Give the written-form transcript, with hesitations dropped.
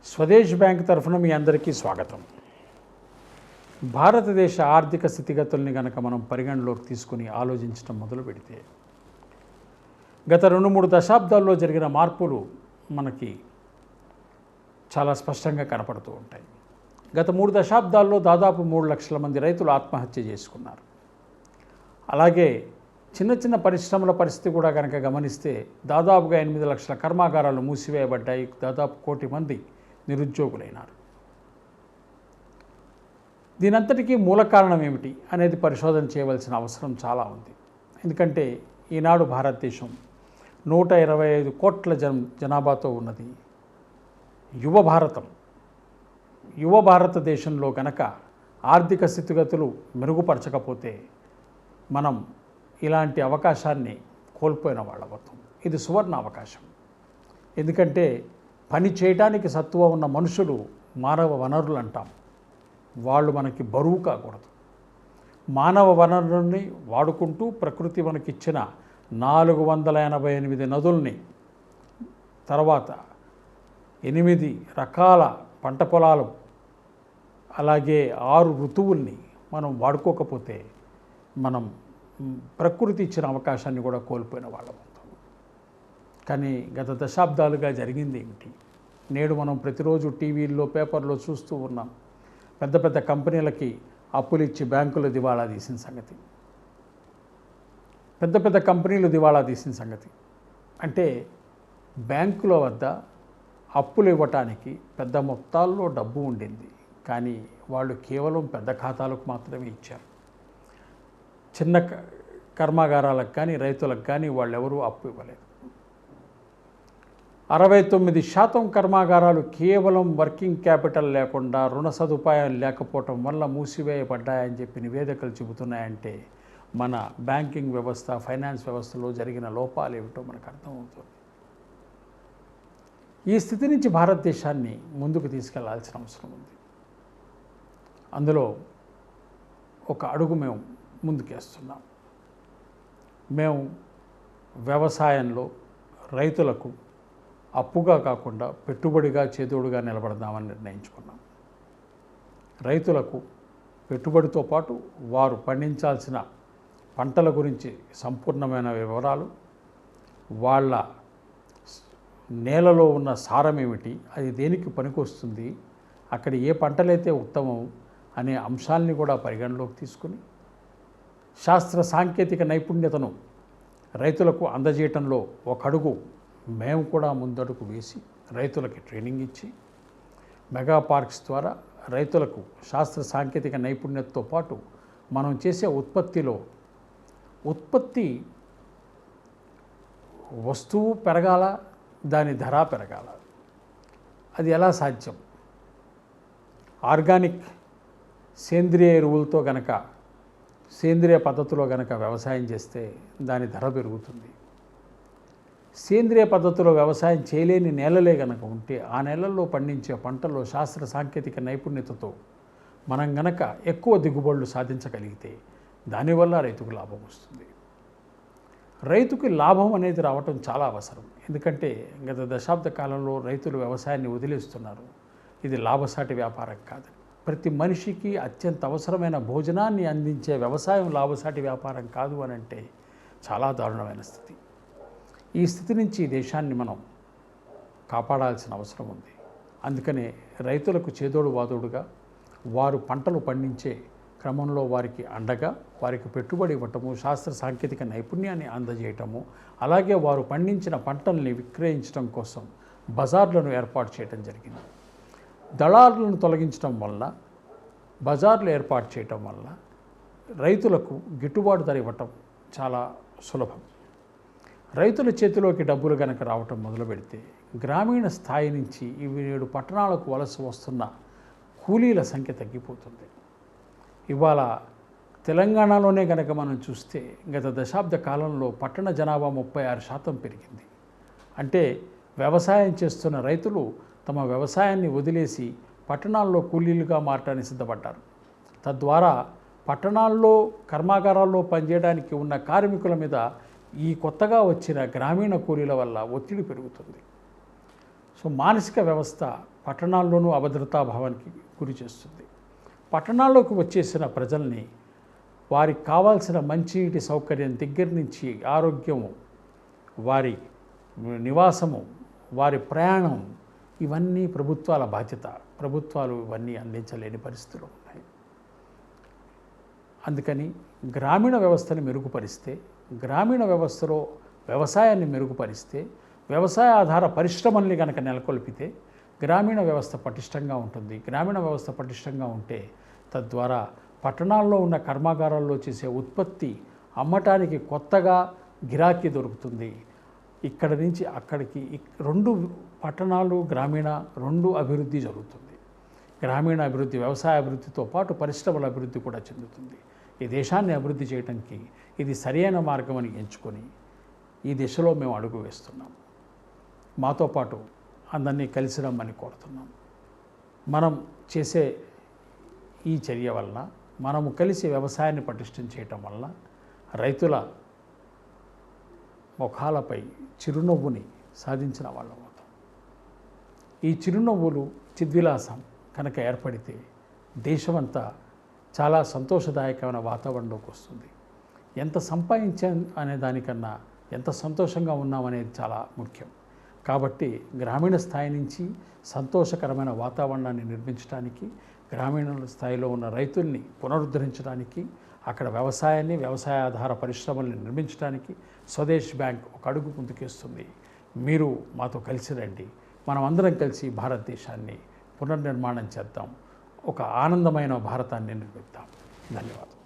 Swades bank తరఫున మీ అందరికీ స్వాగతం. భారతదేశ ఆర్థిక స్థితిగతుల్ని గనక మనం పరిగణలోకి తీసుకుని ఆలోచించడం మొదలు పెడితే గత 2-3 దశాబ్దాల్లో జరిగిన మార్పులు మనకి చాలా స్పష్టంగా కనపడుతూ ఉంటాయి. గత 3 దశాబ్దాల్లో దాదాపు 3 లక్షల మంది రైతులు ఆత్మహత్య చేసుకున్నారు. అలాగే చిన్న చిన్న పరిశ్రమల పరిస్థితి కూడా కనుక గమనిస్తే దాదాపుగా 8 లక్షల కర్మాగారాలు మూసివేయబడ్డాయి. దాదాపు 1 కోటి మంది నిరుద్యోగులైనారు. దీనంతటికీ మూల కారణం ఏమిటి అనేది పరిశోధన చేయవలసిన అవసరం చాలా ఉంది. ఎందుకంటే ఈనాడు భారతదేశం 125 కోట్ల జనాభాతో ఉన్నది. యువ భారతదేశంలో గనక ఆర్థిక స్థితిగతులు మెరుగుపరచకపోతే మనం ఇలాంటి అవకాశాన్ని కోల్పోయిన వాళ్ళవుతాం. ఇది సువర్ణ అవకాశం. ఎందుకంటే పని చేయడానికి సత్తువ ఉన్న మనుషులు మానవ వనరులు అంటాం. వాళ్ళు మనకి బరువు కాకూడదు. మానవ వనరుల్ని వాడుకుంటూ ప్రకృతి మనకిచ్చిన 488 నదుల్ని, తర్వాత 8 రకాల పంట పొలాలు, అలాగే 6 ఋతువుల్ని మనం వాడుకోకపోతే మనం ప్రకృతి ఇచ్చిన అవకాశాన్ని కూడా కోల్పోయిన వాళ్ళం అవుతాం. కానీ గత దశాబ్దాలుగా జరిగింది ఏమిటి? నేడు మనం ప్రతిరోజు టీవీల్లో, పేపర్లో చూస్తూ ఉన్నాం. పెద్ద పెద్ద కంపెనీలకి అప్పులు ఇచ్చి బ్యాంకులు దివాళా తీసిన సంగతి. పెద్ద కంపెనీలు దివాళా తీసిన సంగతి. అంటే బ్యాంకుల వద్ద అప్పులు ఇవ్వటానికి పెద్ద మొత్తాల్లో డబ్బు ఉండింది. కానీ వాళ్ళు కేవలం పెద్ద ఖాతాలకు మాత్రమే ఇచ్చారు. చిన్న కర్మాగారాలకు కానీ రైతులకు కానీ వాళ్ళెవరూ అప్పు ఇవ్వలేదు. 69% కర్మాగారాలు కేవలం వర్కింగ్ క్యాపిటల్ లేకుండా, రుణ సదుపాయం లేకపోవటం వల్ల మూసివేయబడ్డాయని చెప్పి నివేదికలు చెబుతున్నాయంటే మన బ్యాంకింగ్ వ్యవస్థ, ఫైనాన్స్ వ్యవస్థలో జరిగిన లోపాలు ఏమిటో మనకు అర్థమవుతుంది. ఈ స్థితి నుంచి భారతదేశాన్ని ముందుకు తీసుకెళ్లాల్సిన అవసరం ఉంది. అందులో ఒక అడుగు మేము ముందుకేస్తున్నాం. మేము వ్యవసాయంలో రైతులకు అప్పుగా కాకుండా పెట్టుబడిగా, చేదోడుగా నిలబడదామని నిర్ణయించుకున్నాం. రైతులకు పెట్టుబడితో పాటు వారు పండించాల్సిన పంటల గురించి సంపూర్ణమైన వివరాలు, వాళ్ళ నేలలో ఉన్న సారం ఏమిటి, అది దేనికి పనికొస్తుంది, అక్కడ ఏ పంటలైతే ఉత్తమం అనే అంశాలని కూడా పరిగణలోకి తీసుకుని శాస్త్ర సాంకేతిక నైపుణ్యతను రైతులకు అందజేయటంలో ఒక అడుగు మేము కూడా ముందడుగు వేసి రైతులకి ట్రైనింగ్ ఇచ్చి మెగా పార్క్స్ ద్వారా రైతులకు శాస్త్ర సాంకేతిక నైపుణ్యతతో పాటు మనం చేసే ఉత్పత్తి వస్తువు పెరగాల, దాని ధర పెరగాల. అది ఎలా సాధ్యం? ఆర్గానిక్ సేంద్రియ ఎరువులతో గనక, సేంద్రియ పద్ధతిలో గనక వ్యవసాయం చేస్తే దాని ధర పెరుగుతుంది. సేంద్రియ పద్ధతిలో వ్యవసాయం చేయలేని నేలలే గనక ఉంటే ఆ నేలల్లో పండించే పంటల్లో శాస్త్ర సాంకేతిక నైపుణ్యతతో మనం గనక ఎక్కువ దిగుబడులు సాధించగలిగితే దానివల్ల రైతుకు లాభం వస్తుంది. రైతుకి లాభం అనేది రావటం చాలా అవసరం. ఎందుకంటే గత దశాబ్ద కాలంలో రైతులు వ్యవసాయాన్ని వదిలేస్తున్నారు. ఇది లాభసాటి వ్యాపారం కాదు. ప్రతి మనిషికి అత్యంత అవసరమైన భోజనాన్ని అందించే వ్యవసాయం లాభసాటి వ్యాపారం కాదు అని అంటే చాలా దారుణమైన స్థితి. ఈ స్థితి నుంచి దేశాన్ని మనం కాపాడాల్సిన అవసరం ఉంది. అందుకనే రైతులకు చేదోడు వాదోడుగా, వారు పంటలు పండించే క్రమంలో వారికి అండగా, వారికి పెట్టుబడి ఇవ్వటము, శాస్త్ర సాంకేతిక నైపుణ్యాన్ని అందజేయటము, అలాగే వారు పండించిన పంటల్ని విక్రయించడం కోసం బజార్లను ఏర్పాటు చేయడం జరిగింది. దళారులను తొలగించడం వల్ల, బజార్లు ఏర్పాటు చేయటం వల్ల రైతులకు గిట్టుబాటు ధర ఇవ్వటం చాలా సులభం. రైతుల చేతిలోకి డబ్బులు గనక రావటం మొదలు పెడితే గ్రామీణ స్థాయి నుంచి నేడు పట్టణాలకు వలస వస్తున్న కూలీల సంఖ్య తగ్గిపోతుంది. ఇవాళ తెలంగాణలోనే గనక మనం చూస్తే గత దశాబ్ద కాలంలో పట్టణ జనాభా 36% పెరిగింది. అంటే వ్యవసాయం చేస్తున్న రైతులు తమ వ్యవసాయాన్ని వదిలేసి పట్టణాల్లో కూలీలుగా మారటానికి సిద్ధపడ్డారు. తద్వారా పట్టణాల్లో కర్మాగారాల్లో పనిచేయడానికి ఉన్న కార్మికుల మీద ఈ కొత్తగా వచ్చిన గ్రామీణ కూలీల వల్ల ఒత్తిడి పెరుగుతుంది. సో మానసిక వ్యవస్థ పట్టణాల్లోనూ అభద్రతాభావానికి గురి చేస్తుంది. పట్టణాల్లోకి వచ్చేసిన ప్రజల్ని వారికి కావాల్సిన మంచినీటి సౌకర్యం దగ్గర నుంచి ఆరోగ్యము, వారి నివాసము, వారి ప్రయాణం ఇవన్నీ ప్రభుత్వాల బాధ్యత. ప్రభుత్వాలు ఇవన్నీ అందించలేని పరిస్థితులు ఉన్నాయి. అందుకని గ్రామీణ వ్యవస్థని మెరుగుపరిస్తే, గ్రామీణ వ్యవస్థలో వ్యవసాయాన్ని మెరుగుపరిస్తే, వ్యవసాయ ఆధార పరిశ్రమల్ని కనుక నెలకొల్పితే గ్రామీణ వ్యవస్థ పటిష్టంగా ఉంటుంది. గ్రామీణ వ్యవస్థ పటిష్టంగా ఉంటే తద్వారా పట్టణాల్లో ఉన్న కర్మాగారాల్లో చేసే ఉత్పత్తి అమ్మటానికి కొత్తగా గిరాకీ దొరుకుతుంది. ఇక్కడ నుంచి అక్కడికి రెండు పట్టణాలు గ్రామీణ రెండు అభివృద్ధి జరుగుతుంది. గ్రామీణ అభివృద్ధి వ్యవసాయ అభివృద్ధితో పాటు పరిశ్రమల అభివృద్ధి కూడా చెందుతుంది. ఈ దేశాన్ని అభివృద్ధి చేయడానికి ఇది సరైన మార్గం అని ఎంచుకొని ఈ దిశలో మేము అడుగు వేస్తున్నాం. మాతో పాటు అందరినీ కలిసి రమ్మని కోరుతున్నాం. మనం చేసే ఈ చర్య వలన, మనము కలిసి వ్యవసాయాన్ని పటిష్టం చేయటం వలన రైతుల ముఖాలపై చిరునవ్వుని సాధించిన వాళ్ళం అవుతాం. ఈ చిరునవ్వులు చిద్విలాసం కనుక ఏర్పడితే దేశమంతా చాలా సంతోషదాయకమైన వాతావరణంలోకి వస్తుంది. ఎంత సంపాదించాం అనే దానికన్నా ఎంత సంతోషంగా ఉన్నామనేది చాలా ముఖ్యం. కాబట్టి గ్రామీణ స్థాయి నుంచి సంతోషకరమైన వాతావరణాన్ని నిర్మించడానికి, గ్రామీణ స్థాయిలో ఉన్న రైతుల్ని పునరుద్ధరించడానికి, అక్కడ వ్యవసాయాన్ని, వ్యవసాయ ఆధార పరిశ్రమల్ని నిర్మించడానికి స్వదేశ్ బ్యాంక్ ఒక అడుగు ముందుకేస్తుంది. మీరు మాతో కలిసి రండి. మనం అందరం కలిసి భారతదేశాన్ని పునర్నిర్మాణం చేద్దాం. ఒక ఆనందమైన భారతాన్ని నిర్మిద్దాం. ధన్యవాదాలు.